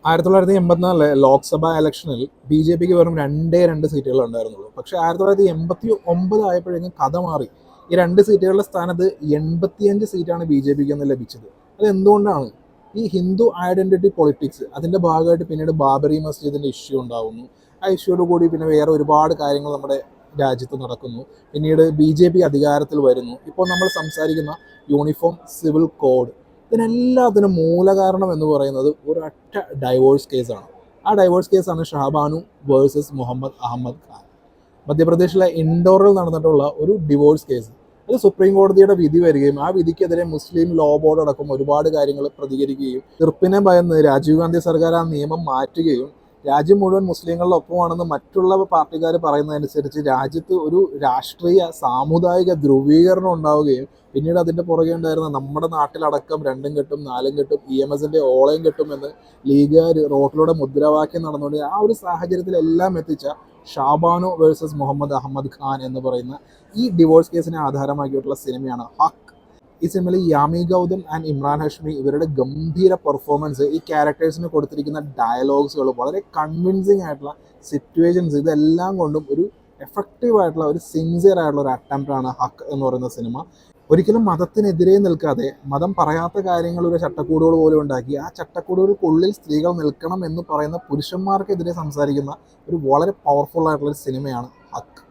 1984 ലോക്സഭാ ഇലക്ഷനിൽ B J പിക്ക് വെറും രണ്ട് സീറ്റുകൾ ഉണ്ടായിരുന്നുള്ളൂ. പക്ഷേ 1989 ആയപ്പോഴേക്കും കഥ മാറി. ഈ രണ്ട് സീറ്റുകളുടെ സ്ഥാനത്ത് 85 സീറ്റാണ് ബി ജെ പിക്ക് എന്ന് ലഭിച്ചത്. അത് എന്തുകൊണ്ടാണ്? ഈ ഹിന്ദു ഐഡന്റിറ്റി പൊളിറ്റിക്സ് അതിൻ്റെ ഭാഗമായിട്ട് പിന്നീട് ബാബറി മസ്ജിദിൻ്റെ ഇഷ്യൂ ഉണ്ടാകുന്നു. ആ ഇഷ്യൂയോട് കൂടി പിന്നെ വേറെ ഒരുപാട് കാര്യങ്ങൾ നമ്മുടെ രാജ്യത്ത് നടക്കുന്നു. പിന്നീട് ബി ജെ പി അധികാരത്തിൽ വരുന്നു. ഇപ്പോൾ നമ്മൾ സംസാരിക്കുന്ന യൂണിഫോം സിവിൽ കോഡ്, ഇതിനെല്ലാത്തിനും മൂലകാരണം എന്ന് പറയുന്നത് ഒരൊറ്റ ഡൈവോഴ്സ് കേസാണ്. ആ ഡൈവോഴ്സ് കേസാണ് ഷാബാനു വേഴ്സസ് മുഹമ്മദ് അഹമ്മദ് ഖാൻ. മധ്യപ്രദേശിലെ ഇൻഡോറിൽ നടന്നിട്ടുള്ള ഒരു ഡിവോഴ്സ് കേസ്. അത് സുപ്രീം കോടതിയുടെ വിധി വരികയും ആ വിധിക്കെതിരെ മുസ്ലിം ലോ ബോർഡ് അടക്കം ഒരുപാട് കാര്യങ്ങൾ പ്രതികരിക്കുകയും തീർപ്പിനെ ഭയന്ന് രാജീവ് ഗാന്ധി സർക്കാർ ആ നിയമം മാറ്റുകയും രാജ്യം മുഴുവൻ മുസ്ലിങ്ങളുടെ ഒപ്പമാണെന്ന് മറ്റുള്ള പാർട്ടിക്കാർ പറയുന്നതനുസരിച്ച് രാജ്യത്ത് ഒരു രാഷ്ട്രീയ സാമുദായിക ധ്രുവീകരണം ഉണ്ടാവുകയും പിന്നീട് അതിൻ്റെ പുറകെ ഉണ്ടായിരുന്ന നമ്മുടെ നാട്ടിലടക്കം രണ്ടും കെട്ടും നാലും കെട്ടും EMSൻ്റെ ഓളയും കെട്ടും എന്ന് ലീഗുകാർ റോട്ടിലൂടെ മുദ്രാവാക്യം നടന്നുകൊണ്ട് ആ ഒരു സാഹചര്യത്തിലെല്ലാം എത്തിച്ച ഷാബാനു വേഴ്സസ് മുഹമ്മദ് അഹമ്മദ് ഖാൻ എന്ന് പറയുന്ന ഈ ഡിവോഴ്സ് കേസിനെ ആധാരമാക്കിയിട്ടുള്ള സിനിമയാണ് ഹക്ക്. ഈ സിനിമയിൽ യാമി ഗൗതം ആൻഡ് ഇമ്രാൻ ഹഷ്മി ഇവരുടെ ഗംഭീര പെർഫോമൻസ്, ഈ ക്യാരക്ടേഴ്സിന് കൊടുത്തിരിക്കുന്ന ഡയലോഗ്സുകൾ, വളരെ കൺവിൻസിങ് ആയിട്ടുള്ള സിറ്റുവേഷൻസ്, ഇതെല്ലാം കൊണ്ടും ഒരു എഫക്റ്റീവ് ആയിട്ടുള്ള ഒരു സിൻസിയർ ആയിട്ടുള്ള ഒരു അറ്റംപ്റ്റാണ് ഹക്ക് എന്ന് പറയുന്ന സിനിമ. ഒരിക്കലും മതത്തിനെതിരെ നിൽക്കാതെ മതം പറയാത്ത കാര്യങ്ങൾ ഒരു ചട്ടക്കൂടുകൾ പോലും ഉണ്ടാക്കി ആ ചട്ടക്കൂടുകൾക്കുള്ളിൽ സ്ത്രീകൾ നിൽക്കണം എന്ന് പറയുന്ന പുരുഷന്മാർക്കെതിരെ സംസാരിക്കുന്ന ഒരു വളരെ പവർഫുൾ ആയിട്ടുള്ള ഒരു സിനിമയാണ് ഹക്ക്.